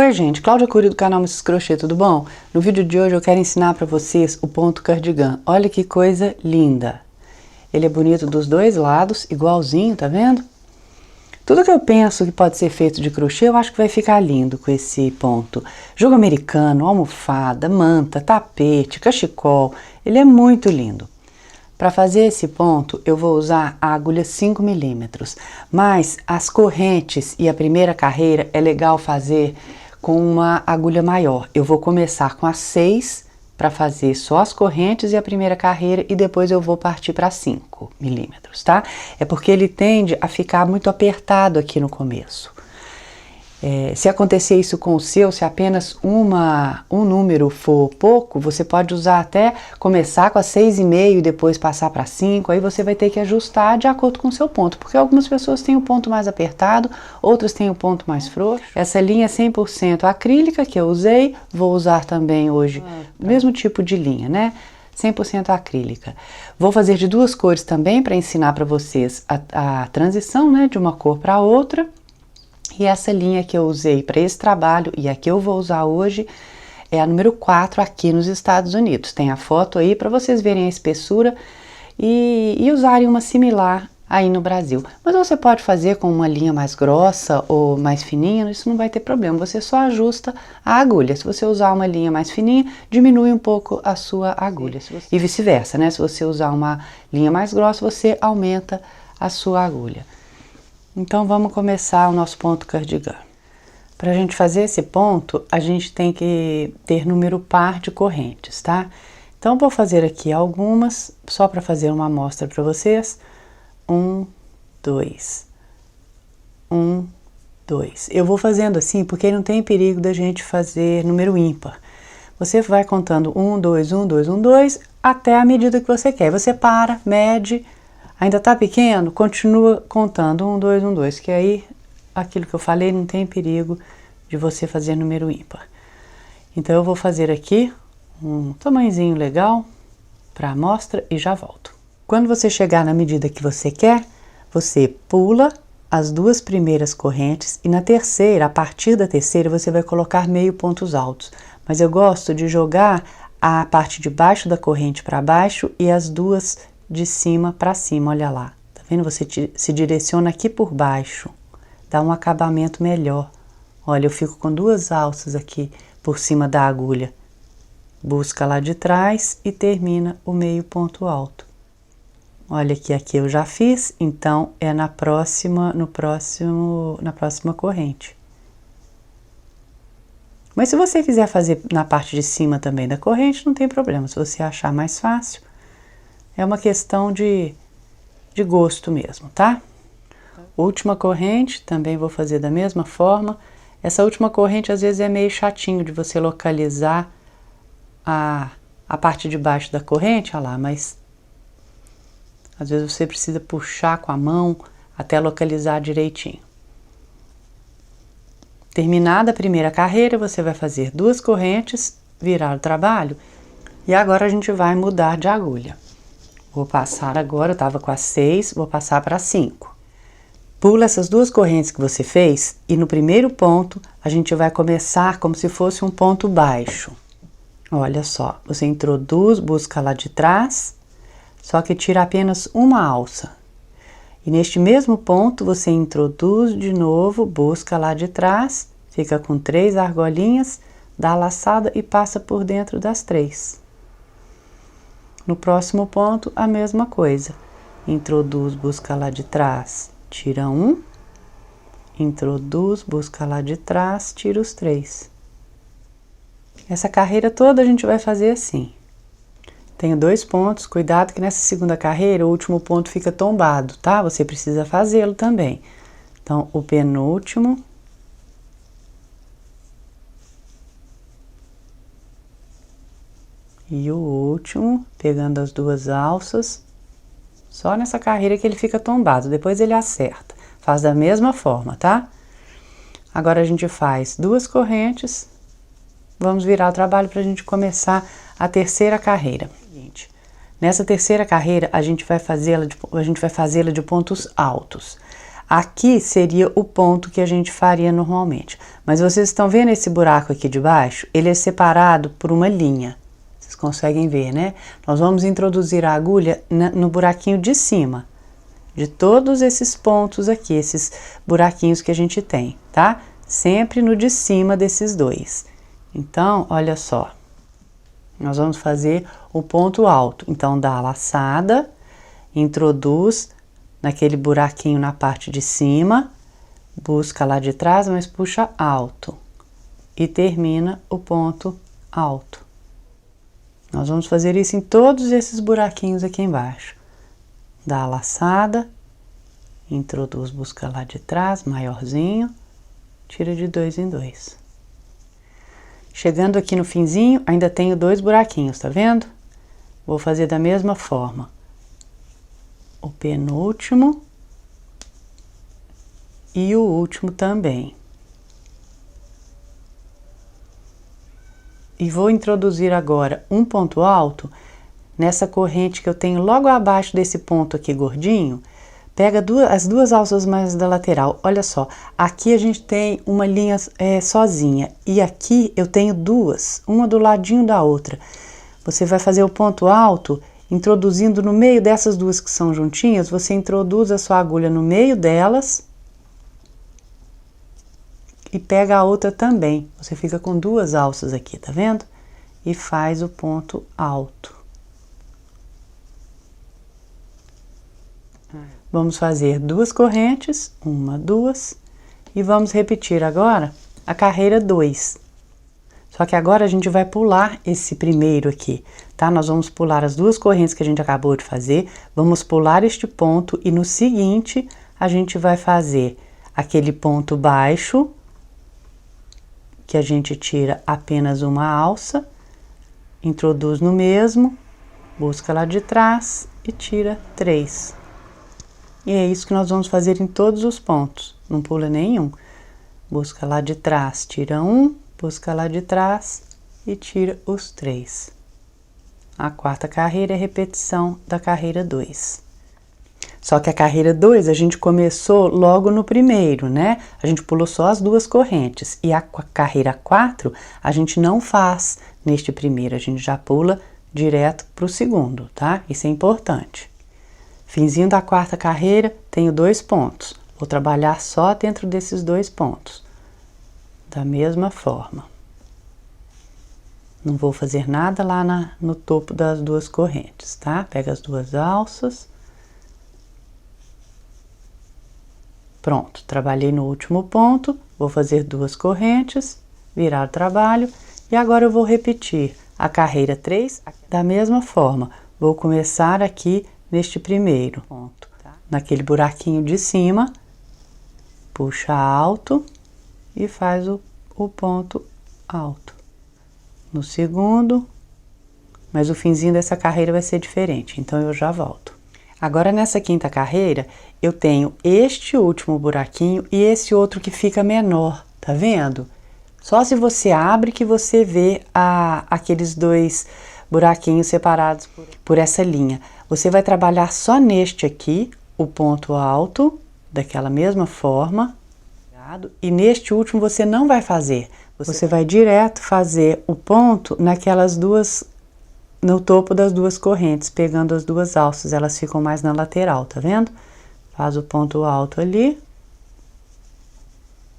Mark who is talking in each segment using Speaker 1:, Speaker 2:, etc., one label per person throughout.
Speaker 1: Oi gente, Cláudia Cury do canal Mrs Crochê, tudo bom? No vídeo de hoje eu quero ensinar para vocês o ponto cardigan. Olha que coisa linda! Ele é bonito dos dois lados, igualzinho, tá vendo? Tudo que eu penso que pode ser feito de crochê, eu acho que vai ficar lindo com esse ponto. Jogo americano, almofada, manta, tapete, cachecol, ele é muito lindo. Para fazer esse ponto, eu vou usar a agulha 5 milímetros, mas as correntes e a primeira carreira é legal fazer com uma agulha maior. Eu vou começar com a 6 para fazer só as correntes e a primeira carreira e depois eu vou partir para 5 milímetros, tá? É porque ele tende a ficar muito apertado aqui no começo. Se acontecer isso com o seu, se apenas um número for pouco, você pode usar até começar com a 6,5 e depois passar para 5, aí você vai ter que ajustar de acordo com o seu ponto, porque algumas pessoas têm o ponto mais apertado, outras têm o ponto mais frouxo. Essa linha é 100% acrílica que eu usei, vou usar também hoje o mesmo tipo de linha, né? 100% acrílica. Vou fazer de duas cores também para ensinar para vocês a transição, né, de uma cor para outra. E essa linha que eu usei para esse trabalho e a que eu vou usar hoje é a número 4 aqui nos Estados Unidos. Tem a foto aí para vocês verem a espessura e usarem uma similar aí no Brasil. Mas você pode fazer com uma linha mais grossa ou mais fininha, isso não vai ter problema. Você só ajusta a agulha. Se você usar uma linha mais fininha, diminui um pouco a sua agulha. E vice-versa, né? Se você usar uma linha mais grossa, você aumenta a sua agulha. Então vamos começar o nosso ponto cardigan. Para a gente fazer esse ponto, a gente tem que ter número par de correntes, tá? Então vou fazer aqui algumas, só para fazer uma amostra para vocês. 1, 2, 1, 2. Eu vou fazendo assim porque não tem perigo da gente fazer número ímpar. Você vai contando 1, 2, 1, 2, 1, 2, até a medida que você quer. Você para, mede. Ainda tá pequeno? Continua contando 1, 2, 1, 2, que aí aquilo que eu falei não tem perigo de você fazer número ímpar. Então eu vou fazer aqui um tamanhozinho legal para amostra e já volto. Quando você chegar na medida que você quer, você pula as duas primeiras correntes e na terceira, a partir da terceira, você vai colocar meio pontos altos. Mas eu gosto de jogar a parte de baixo da corrente para baixo e as duas de cima para cima, olha lá, tá vendo? Você se direciona aqui por baixo, dá um acabamento melhor. Olha, eu fico com duas alças aqui por cima da agulha, busca lá de trás e termina o meio ponto alto. Olha que aqui eu já fiz, então é na próxima corrente. Mas se você quiser fazer na parte de cima também da corrente, não tem problema, se você achar mais fácil. É uma questão de gosto mesmo, tá? Última corrente, também vou fazer da mesma forma. Essa última corrente às vezes é meio chatinho de você localizar a parte de baixo da corrente, olha lá, mas às vezes você precisa puxar com a mão até localizar direitinho. Terminada a primeira carreira, você vai fazer duas correntes, virar o trabalho e agora a gente vai mudar de agulha. Vou passar agora, eu estava com a 6, vou passar para 5. Pula essas duas correntes que você fez e no primeiro ponto a gente vai começar como se fosse um ponto baixo. Olha só, você introduz, busca lá de trás, só que tira apenas uma alça. E neste mesmo ponto você introduz de novo, busca lá de trás, fica com 3 argolinhas, dá a laçada e passa por dentro das 3. No próximo ponto, a mesma coisa. Introduz, busca lá de trás, tira 1. Introduz, busca lá de trás, tira os 3. Essa carreira toda a gente vai fazer assim. Tenho 2 pontos, cuidado que nessa segunda carreira o último ponto fica tombado, tá? Você precisa fazê-lo também. Então, o penúltimo. E o último, pegando as duas alças, só nessa carreira que ele fica tombado, depois ele acerta. Faz da mesma forma, tá? Agora a gente faz duas correntes, vamos virar o trabalho para a gente começar a terceira carreira. Nessa terceira carreira a gente vai fazê-la de pontos altos. Aqui seria o ponto que a gente faria normalmente. Mas vocês estão vendo esse buraco aqui de baixo? Ele é separado por uma linha. Vocês conseguem ver, né? Nós vamos introduzir a agulha no buraquinho de cima. De todos esses pontos aqui, esses buraquinhos que a gente tem, tá? Sempre no de cima desses dois. Então, olha só. Nós vamos fazer o ponto alto. Então, dá a laçada, introduz naquele buraquinho na parte de cima, busca lá de trás, mas puxa alto e termina o ponto alto. Nós vamos fazer isso em todos esses buraquinhos aqui embaixo. Dá a laçada, introduz, busca lá de trás, maiorzinho, tira de 2 em 2. Chegando aqui no finzinho, ainda tenho 2 buraquinhos, tá vendo? Vou fazer da mesma forma. O penúltimo e o último também. E vou introduzir agora um ponto alto nessa corrente que eu tenho logo abaixo desse ponto aqui gordinho. Pega as duas alças mais da lateral. Olha só, aqui a gente tem uma linha sozinha e aqui eu tenho duas, uma do ladinho da outra. Você vai fazer o ponto alto introduzindo no meio dessas duas que são juntinhas, você introduz a sua agulha no meio delas e pega a outra também. Você fica com 2 alças aqui, tá vendo? E faz o ponto alto. Vamos fazer 2 correntes, 1, 2, e vamos repetir agora a carreira 2. Só que agora a gente vai pular esse primeiro aqui, tá? Nós vamos pular as 2 correntes que a gente acabou de fazer, vamos pular este ponto e no seguinte a gente vai fazer aquele ponto baixo, que a gente tira apenas uma alça, introduz no mesmo, busca lá de trás e tira 3. E é isso que nós vamos fazer em todos os pontos, não pula nenhum. Busca lá de trás, tira 1, busca lá de trás e tira os 3. A 4ª carreira é a repetição da carreira 2. Só que a carreira 2 a gente começou logo no primeiro, né? A gente pulou só as 2 correntes. E a carreira 4 a gente não faz neste primeiro, a gente já pula direto para o segundo, tá? Isso é importante. Finzinho da 4ª carreira, tenho 2 pontos. Vou trabalhar só dentro desses 2 pontos. Da mesma forma. Não vou fazer nada lá no topo das 2 correntes, tá? Pega as 2 alças. Pronto, trabalhei no último ponto, vou fazer 2 correntes, virar o trabalho. E agora eu vou repetir a carreira 3 da mesma forma. Vou começar aqui neste primeiro ponto, naquele buraquinho de cima, puxa alto e faz o ponto alto. No segundo, mas o finzinho dessa carreira vai ser diferente, então eu já volto. Agora nessa 5ª carreira, eu tenho este último buraquinho e esse outro que fica menor, tá vendo? Só se você abre que você vê aqueles 2 buraquinhos separados por essa linha. Você vai trabalhar só neste aqui, o ponto alto, daquela mesma forma, e neste último você não vai fazer. Você vai direto fazer o ponto naquelas 2, no topo das 2 correntes, pegando as 2 alças, elas ficam mais na lateral, tá vendo? Faz o ponto alto ali,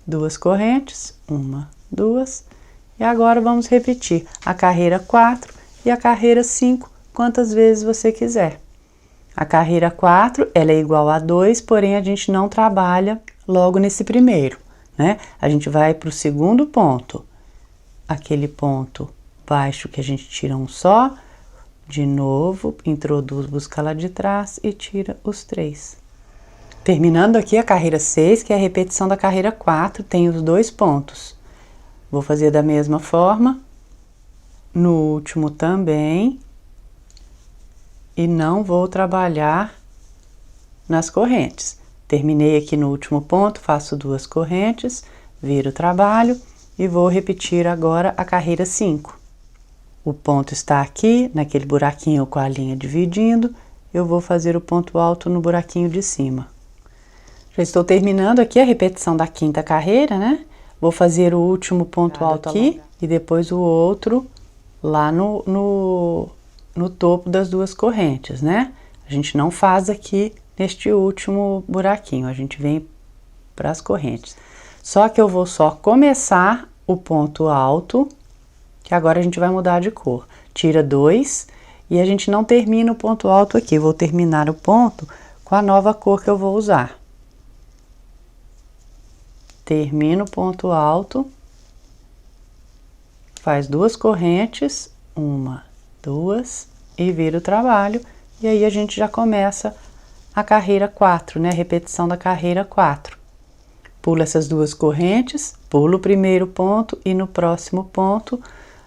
Speaker 1: 2 correntes, 1, 2, e agora vamos repetir a carreira 4 e a carreira 5, quantas vezes você quiser. A carreira 4, ela é igual a 2, porém a gente não trabalha logo nesse primeiro, né? A gente vai para o segundo ponto, aquele ponto baixo que a gente tira um só, de novo, introduz, busca lá de trás e tira os 3. Terminando aqui a carreira 6, que é a repetição da carreira 4, tem os 2 pontos. Vou fazer da mesma forma, no último também, e não vou trabalhar nas correntes. Terminei aqui no último ponto, faço 2 correntes, viro o trabalho e vou repetir agora a carreira 5. O ponto está aqui, naquele buraquinho com a linha dividindo, eu vou fazer o ponto alto no buraquinho de cima. Já estou terminando aqui a repetição da quinta carreira, né? Vou fazer o último ponto alto aqui e depois o outro lá no topo das duas correntes, né? A gente não faz aqui neste último buraquinho, a gente vem para as correntes. Só que eu vou só começar o ponto alto, que agora a gente vai mudar de cor. Tira 2 e a gente não termina o ponto alto aqui, vou terminar o ponto com a nova cor que eu vou usar. Termina o ponto alto, faz 2 correntes, 1, 2 e vira o trabalho, e aí a gente já começa a carreira 4, né? A repetição da carreira 4. Pula essas 2 correntes, pula o primeiro ponto e no próximo ponto,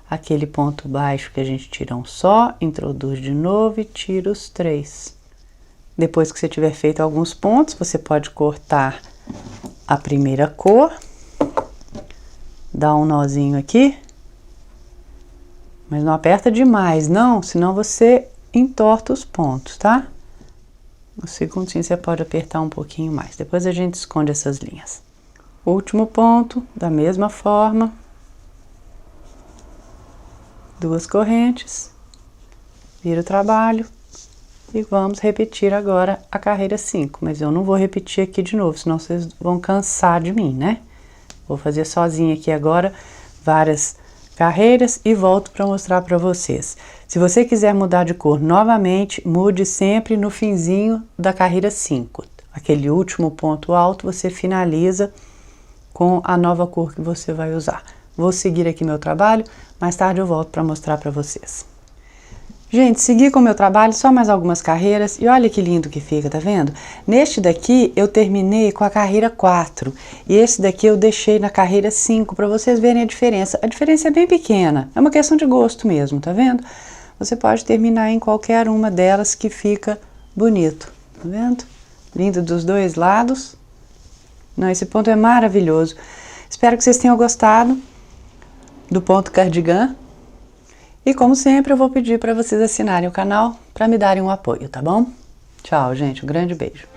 Speaker 1: aquele ponto baixo que a gente tira um só, introduz de novo e tira os 3. Depois que você tiver feito alguns pontos, você pode cortar a primeira cor, dá um nozinho aqui, mas não aperta demais, não, senão você entorta os pontos, tá? No segundo sim, você pode apertar um pouquinho mais, depois a gente esconde essas linhas. Último ponto, da mesma forma, 2 correntes, vira o trabalho. E vamos repetir agora a carreira 5, mas eu não vou repetir aqui de novo, senão vocês vão cansar de mim, né? Vou fazer sozinha aqui agora várias carreiras e volto para mostrar para vocês. Se você quiser mudar de cor novamente, mude sempre no finzinho da carreira 5. Aquele último ponto alto você finaliza com a nova cor que você vai usar. Vou seguir aqui meu trabalho, mais tarde eu volto para mostrar para vocês. Gente, segui com o meu trabalho, só mais algumas carreiras, e olha que lindo que fica, tá vendo? Neste daqui eu terminei com a carreira 4, e esse daqui eu deixei na carreira 5, para vocês verem a diferença. A diferença é bem pequena, é uma questão de gosto mesmo, tá vendo? Você pode terminar em qualquer uma delas que fica bonito, tá vendo? Lindo dos dois lados. Não, esse ponto é maravilhoso. Espero que vocês tenham gostado do ponto cardigan. E como sempre, eu vou pedir para vocês assinarem o canal para me darem um apoio, tá bom? Tchau, gente. Um grande beijo.